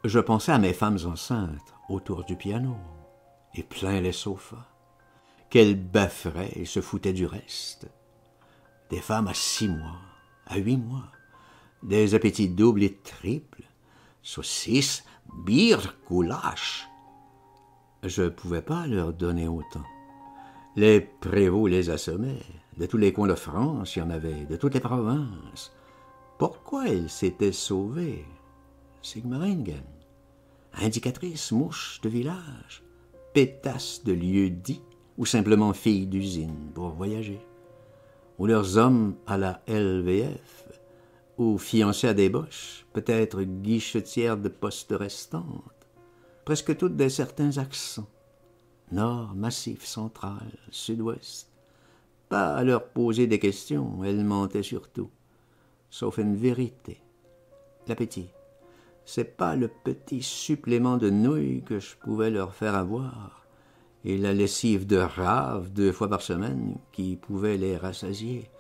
Je pensais à mes femmes enceintes autour du piano, et plein les sofas, qu'elles bafferaient et se foutaient du reste. Des femmes à 6 mois, à 8 mois, des appétits doubles et triples, saucisses, bière, goulash. Je ne pouvais pas leur donner autant. Les prévôts les assommaient. De tous les coins de France, il y en avait, de toutes les provinces. Pourquoi ils s'étaient sauvés? Sigmaringen, indicatrice, mouche de village, pétasse de lieu-dit, ou simplement fille d'usine pour voyager, ou leurs hommes à la LVF, ou fiancés à des boches, peut-être guichetières de poste restantes, presque toutes de certains accents, nord, massif, central, sud-ouest. Pas à leur poser des questions, elles mentaient surtout, sauf une vérité, l'appétit. C'est pas le petit supplément de nouilles que je pouvais leur faire avoir, et la lessive de rave 2 fois par semaine qui pouvait les rassasier.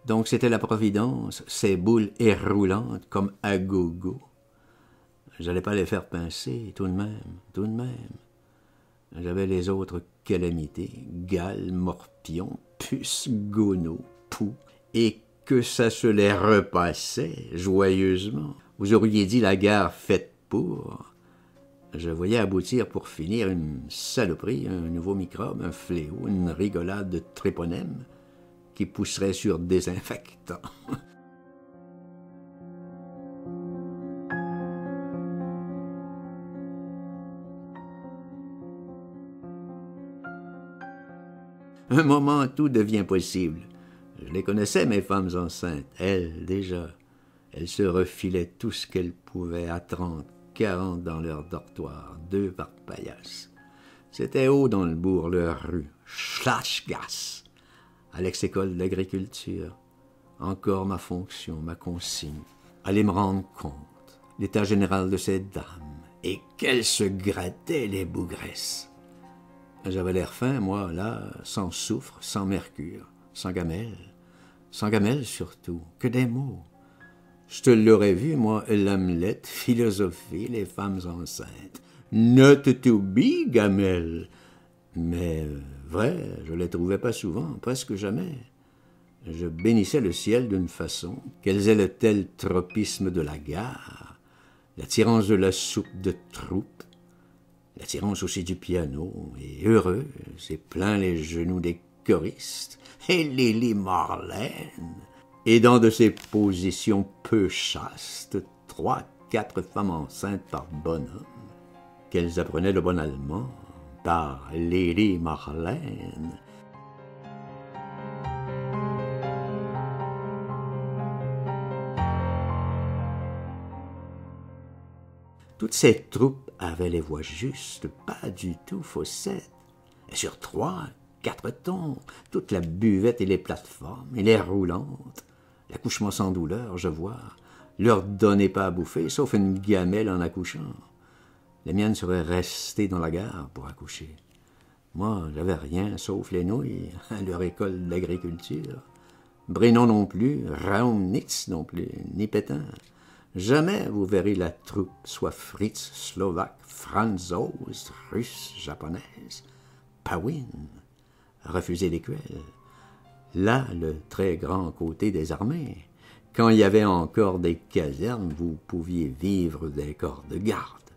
Donc c'était la providence, ces boules éroulantes comme à gogo. J'allais pas les faire pincer, tout de même. J'avais les autres calamités, gales, morpions, puces, gounod, poux, et que ça se les repassait joyeusement. Vous auriez dit la guerre faite pour. Je voyais aboutir pour finir une saloperie, un nouveau microbe, un fléau, une rigolade de tréponème qui pousserait sur désinfectant. Un moment, tout devient possible. Je les connaissais, mes femmes enceintes. Elles, déjà. Elles se refilaient tout ce qu'elles pouvaient à 30, 40 dans leur dortoir, 2 par paillasse. C'était haut dans le bourg, leur rue, Schlachgas, à l'ex-école d'agriculture. Encore ma fonction, ma consigne, aller me rendre compte, l'état général de ces dames, et qu'elles se grattaient les bougresses. J'avais l'air fin, moi, là, sans soufre, sans mercure, sans gamelle surtout, que des mots. Je te l'aurais vu, moi, l'Hamlet, philosopher les femmes enceintes. Not to be, gamelle. Mais, vrai, je les trouvais pas souvent, presque jamais. Je bénissais le ciel d'une façon qu'elles aient le tel tropisme de la gare, l'attirance de la soupe de troupe, l'attirance aussi du piano, et heureux, c'est plein les genoux des choristes, et Lily Marlène. Et dans de ces positions peu chastes, 3, 4 femmes enceintes par bonhomme, qu'elles apprenaient le bon allemand par Lily Marlène. Toutes ces troupes avaient les voix justes, pas du tout faussettes. Et sur 3, 4 tons, toute la buvette et les plateformes, et les roulantes, l'accouchement sans douleur, je vois, leur donnez pas à bouffer, sauf une gamelle en accouchant. Les miennes seraient restées dans la gare pour accoucher. Moi, j'avais rien, sauf les nouilles, à leur école d'agriculture. Brénon non plus, Raumnitz non plus, ni Pétain. Jamais vous verrez la troupe, soit Fritz, slovaque, franzoise, russe, japonaise, Pawin, refuser l'écuelle. Là, le très grand côté des armées. Quand il y avait encore des casernes, vous pouviez vivre des corps de garde.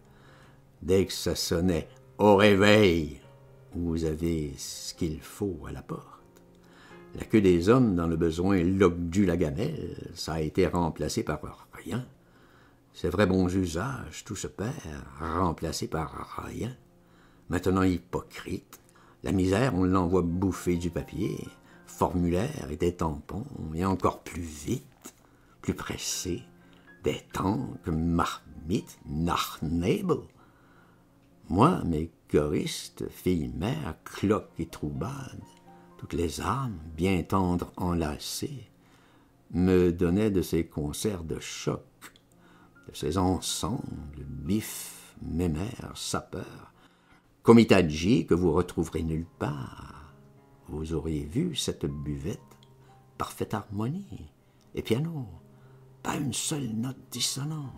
Dès que ça sonnait « au réveil », vous avez ce qu'il faut à la porte. La queue des hommes dans le besoin l'ogdu la gamelle, ça a été remplacé par rien. C'est vrai bons usages, tout se perd, remplacé par rien. Maintenant hypocrite, la misère, on l'envoie bouffer du papier, formulaire et des tampons, et encore plus vite, plus pressé, des tanks, marmites, Nachnebel. Moi, mes choristes, filles mères, cloques et troubades, toutes les âmes, bien tendres enlacées, me donnaient de ces concerts de choc, de ces ensembles, bifs, mémères, sapeurs, comitadji que vous retrouverez nulle part. Vous auriez vu cette buvette, parfaite harmonie, et piano, pas une seule note dissonante.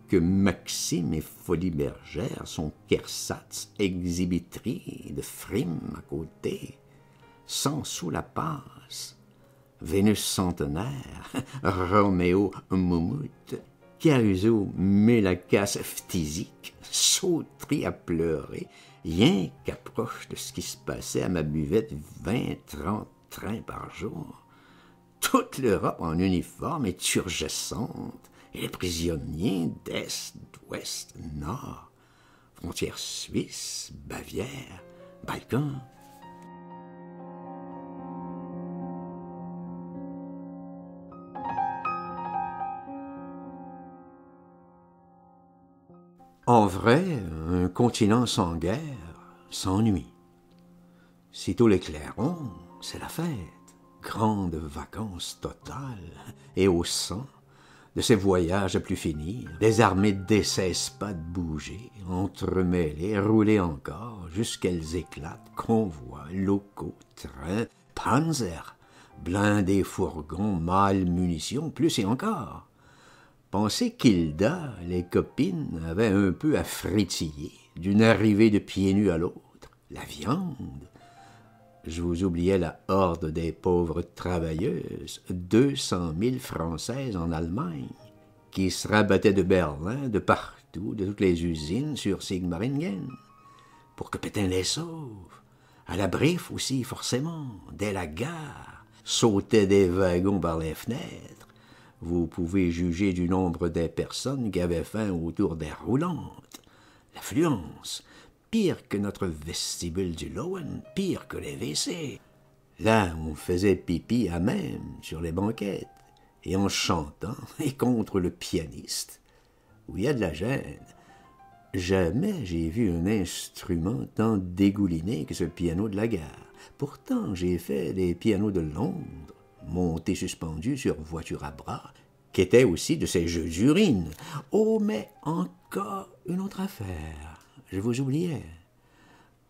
que Maxime et Folie Bergère sont kersatz exhibitries de frimes à côté, 100 sous la passe, Vénus centenaire, Roméo moumoute, Caruso mélacasse phthisique, sauterie à pleurer, rien qu'approche de ce qui se passait à ma buvette 20-30 trains par jour. Toute l'Europe en uniforme est turgescente, et les prisonniers d'Est, d'Ouest, Nord, frontières suisses, Bavière, Balkans. En vrai, un continent sans guerre s'ennuie. Sitôt les clairons, c'est la fête, grande vacances totales, et au sang de ces voyages à plus finir, les armées ne décessent pas de bouger, entremêlées, rouler encore, jusqu'elles éclatent, convois, locaux, trains, panzers, blindés fourgons, mal munitions, plus et encore. Pensez qu'Hilda, les copines, avaient un peu à frétiller, d'une arrivée de pieds nus à l'autre. La viande. Je vous oubliais la horde des pauvres travailleuses, 200 000 Françaises en Allemagne, qui se rabattaient de Berlin, de partout, de toutes les usines sur Sigmaringen, pour que Pétain les sauve. À la Briffe aussi, forcément, dès la gare, sautaient des wagons par les fenêtres. Vous pouvez juger du nombre des personnes qui avaient faim autour des roulantes. L'affluence, pire que notre vestibule du Lowen, pire que les WC. Là, on faisait pipi à même sur les banquettes, et en chantant, et contre le pianiste, où il y a de la gêne. Jamais j'ai vu un instrument tant dégouliné que ce piano de la gare. Pourtant, j'ai fait des pianos de Londres, montés suspendus sur voiture à bras, qui étaient aussi de ces jeux d'urine. Oh, mais encore une autre affaire, je vous oubliais.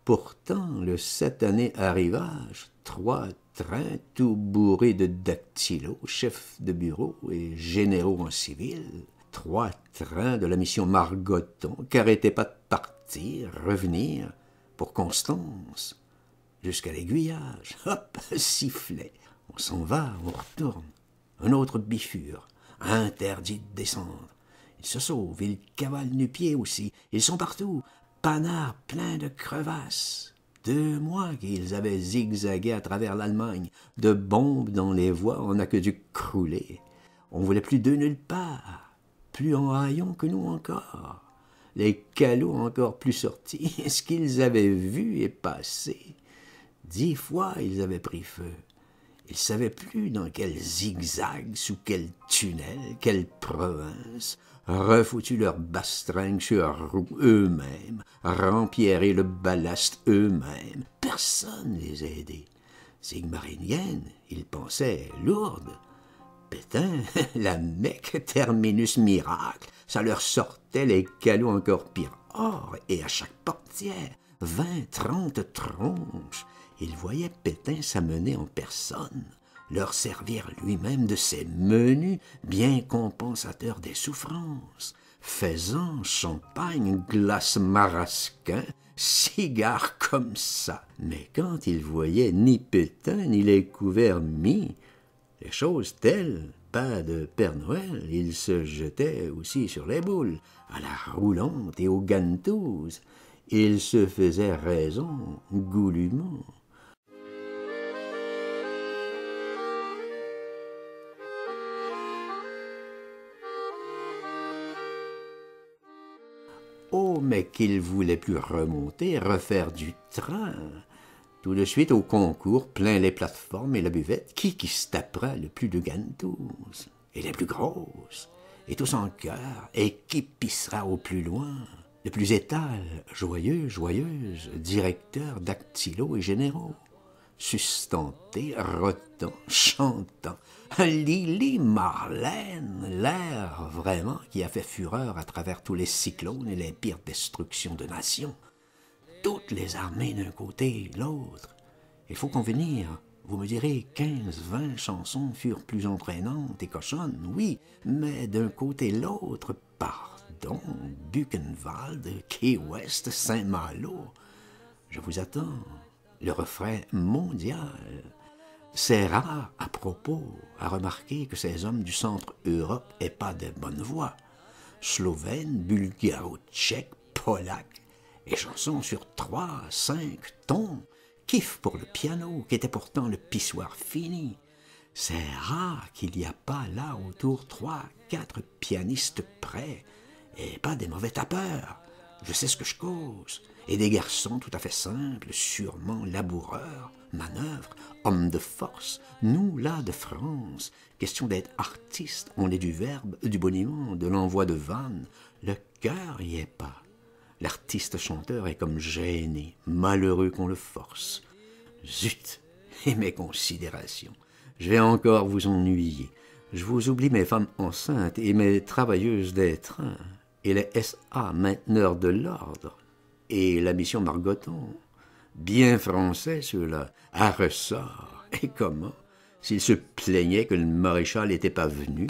Pourtant, le satané arrivage, 3 trains tout bourrés de dactylos, chefs de bureau et généraux en civil, 3 trains de la mission Margoton qui n'arrêtaient pas de partir, revenir, pour Constance, jusqu'à l'aiguillage. Hop, sifflet. On s'en va, on retourne. Un autre bifure, interdit de descendre. Ils se sauvent, ils cavalent nu-pieds aussi. Ils sont partout, panards pleins de crevasses. 2 mois qu'ils avaient zigzagué à travers l'Allemagne, de bombes dans les voies, on n'a que dû crouler. On voulait plus d'eux nulle part, plus en haillons que nous encore. Les calots encore plus sortis, ce qu'ils avaient vu et passé. 10 fois ils avaient pris feu. Ils ne savaient plus dans quel zigzag, sous quel tunnel, quelle province, refoutu leur bastringue sur roue eux-mêmes, rempierré le ballast eux-mêmes. Personne ne les a aidés. Sigmaringen, ils pensaient Lourdes. Pétain, la Mecque, terminus miracle, ça leur sortait les calots encore pire. Or, et à chaque portière, 20, 30 tronches. Il voyait Pétain s'amener en personne, leur servir lui-même de ses menus bien compensateurs des souffrances, faisant champagne, glace marasquin, cigares comme ça. Mais quand il voyait ni Pétain ni les couverts mis, les choses telles, pas de Père Noël, il se jetait aussi sur les boules, à la roulante et aux gantouses. Il se faisait raison goulûment. Oh, mais qu'il voulait plus remonter, refaire du train. Tout de suite au concours, plein les plateformes et la buvette, qui se tapera le plus de gantouses, et les plus grosses, et tous en chœur, et qui pissera au plus loin, le plus étal, joyeux, joyeuse, directeur dactylos et généraux, sustenté, rotant, chantant, Lily Marlène, l'air vraiment qui a fait fureur à travers tous les cyclones et les pires destructions de nations. Toutes les armées d'un côté, l'autre. Il faut convenir, vous me direz, 15, 20 chansons furent plus entraînantes et cochonnes, oui, mais d'un côté l'autre, par Meudon, Buchenwald, Key West, Saint-Malo. Je vous attends. Le refrain mondial. C'est rare, à propos, à remarquer que ces hommes du centre Europe aient pas de bonne voix. Slovènes, bulgaro-tchèques, polacs, et chansons sur 3, 5 tons, kiff pour le piano, qui était pourtant le pissoir fini. C'est rare qu'il n'y a pas là autour 3, 4 pianistes prêts, et pas des mauvais tapeurs. Je sais ce que je cause, et des garçons tout à fait simples, sûrement laboureurs, manœuvres, hommes de force. Nous, là, de France, question d'être artiste, on est du verbe, du boniment, de l'envoi de vannes. Le cœur y est pas. L'artiste chanteur est comme gêné, malheureux qu'on le force. Zut, et mes considérations. Je vais encore vous ennuyer. Je vous oublie mes femmes enceintes et mes travailleuses des trains, et les SA mainteneurs de l'ordre, et la mission Margoton. Bien français, ceux-là, à ressort. Et comment? S'ils se plaignaient que le maréchal n'était pas venu,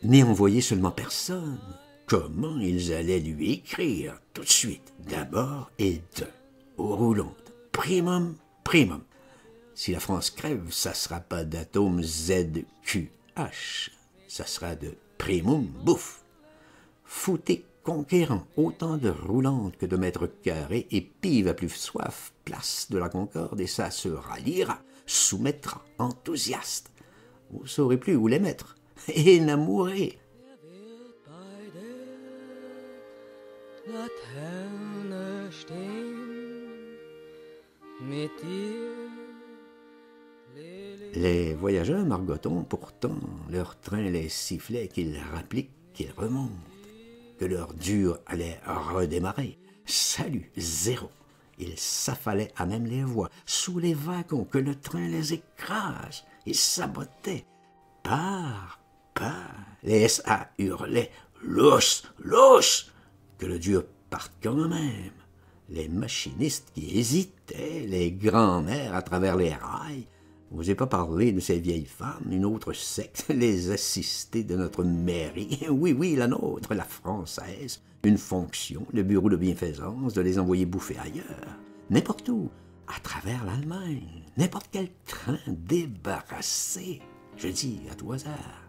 ni envoyé seulement personne, comment ils allaient lui écrire tout de suite, d'abord et deux, aux roulantes, primum, primum. Si la France crève, ça sera pas d'atome ZQH, ça sera de primum bouffe. Foutez conquérant autant de roulantes que de mètres carrés, et pive à plus soif, place de la Concorde, et ça se ralliera, soumettra, enthousiaste. Vous saurez plus où les mettre, et namourez. Laterne stehen mit dir. Les voyageurs Margoton, pourtant, leur train les sifflait qu'ils rappliquent, qu'ils remontent, que leur dur allait redémarrer. Salut, zéro. Ils s'affalaient à même les voies, sous les wagons, que le train les écrase. Ils sabotaient. Part. Les SA hurlaient « Louche, louche !» que le dur parte quand même. Les machinistes qui hésitaient, les grands-mères à travers les rails. Vous n'avez pas parlé de ces vieilles femmes, une autre secte, les assistés de notre mairie. Oui, la nôtre, la française. Une fonction, le bureau de bienfaisance, de les envoyer bouffer ailleurs. N'importe où, à travers l'Allemagne. N'importe quel train débarrassé. Je dis à tout hasard.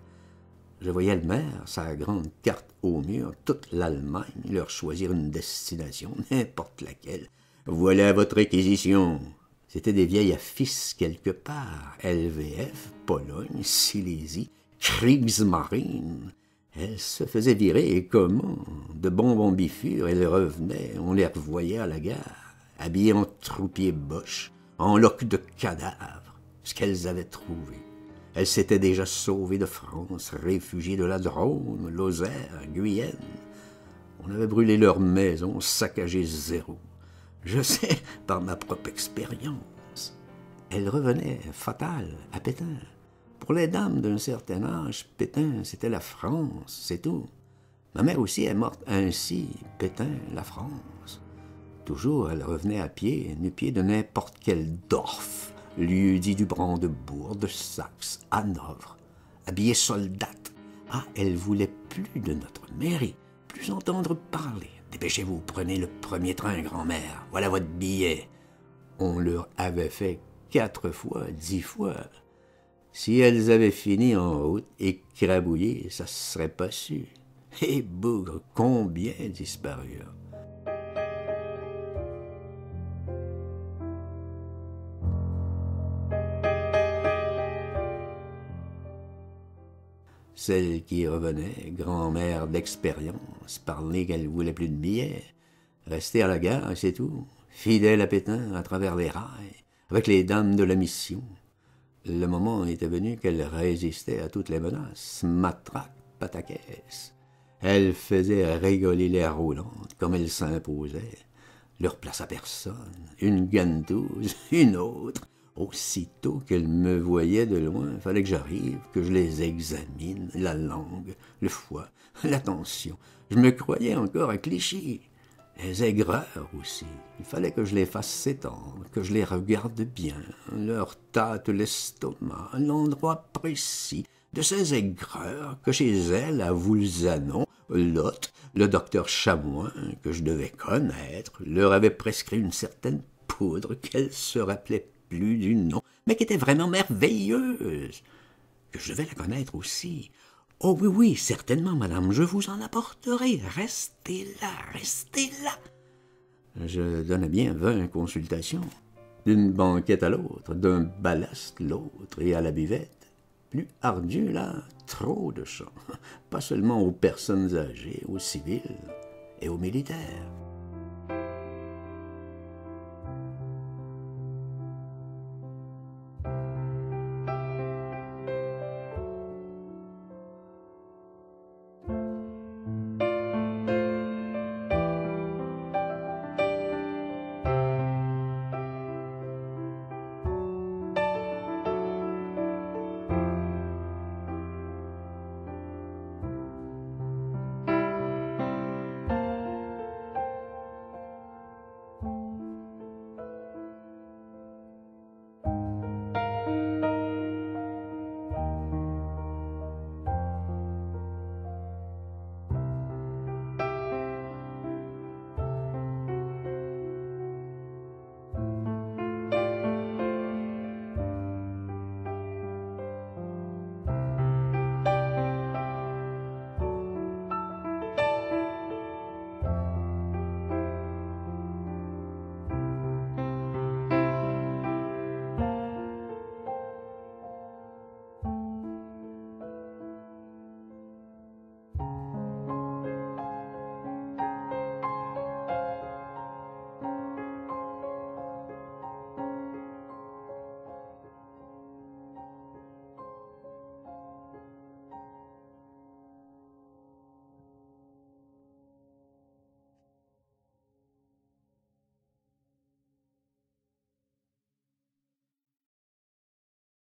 Je voyais le maire, sa grande carte au mur, toute l'Allemagne, leur choisir une destination, n'importe laquelle. Voilà votre réquisition. C'étaient des vieilles affiches quelque part. LVF, Pologne, Silésie, Kriegsmarine. Elles se faisaient virer, et comment? De bonbons bifures, elles revenaient, on les revoyait à la gare, habillées en troupiers boches, en loques de cadavres, ce qu'elles avaient trouvé. Elles s'étaient déjà sauvées de France, réfugiées de la Drôme, Lozère, Guyenne. On avait brûlé leurs maisons, saccagé zéro. Je sais par ma propre expérience. Elles revenaient fatales à Pétain. Pour les dames d'un certain âge, Pétain, c'était la France, c'est tout. Ma mère aussi est morte ainsi, Pétain, la France. Toujours, elle revenait à pied, nu-pied de n'importe quel dorf, lieu-dit du Brandebourg, de Saxe, Hanovre, habillée soldate. Ah, elle voulait plus de notre mairie, plus entendre parler. Dépêchez-vous, prenez le premier train, grand-mère, voilà votre billet. On leur avait fait 4 fois, 10 fois. Si elles avaient fini en route, écrabouillées, ça se serait pas su. Et bougre, combien disparurent. Celle qui revenait, grand-mère d'expérience, parlait qu'elle voulait plus de billets, rester à la gare, c'est tout, fidèle à Pétain à travers les rails, avec les dames de la mission. Le moment était venu qu'elle résistait à toutes les menaces, matraque, pataquès. Elle faisait rigoler les roulantes comme elle s'imposait. Leur place à personne, une gantouse, une autre. Aussitôt qu'elle me voyait de loin, il fallait que j'arrive, que je les examine, la langue, le foie, l'attention. Je me croyais encore à Clichy. Les aigreurs aussi. Il fallait que je les fasse s'étendre, que je les regarde bien, leur tâte l'estomac, l'endroit précis de ces aigreurs que chez elles, à Voulzanon, L'hôte, le docteur Chamois, que je devais connaître, leur avait prescrit une certaine poudre qu'elle se rappelait plus du nom, mais qui était vraiment merveilleuse, que je devais la connaître aussi. Oh oui, oui, certainement, madame, je vous en apporterai. Restez là, restez là. Je donnais bien 20 consultations, d'une banquette à l'autre, d'un ballast l'autre, et à la buvette. Plus ardu, là, trop de chants, pas seulement aux personnes âgées, aux civils et aux militaires.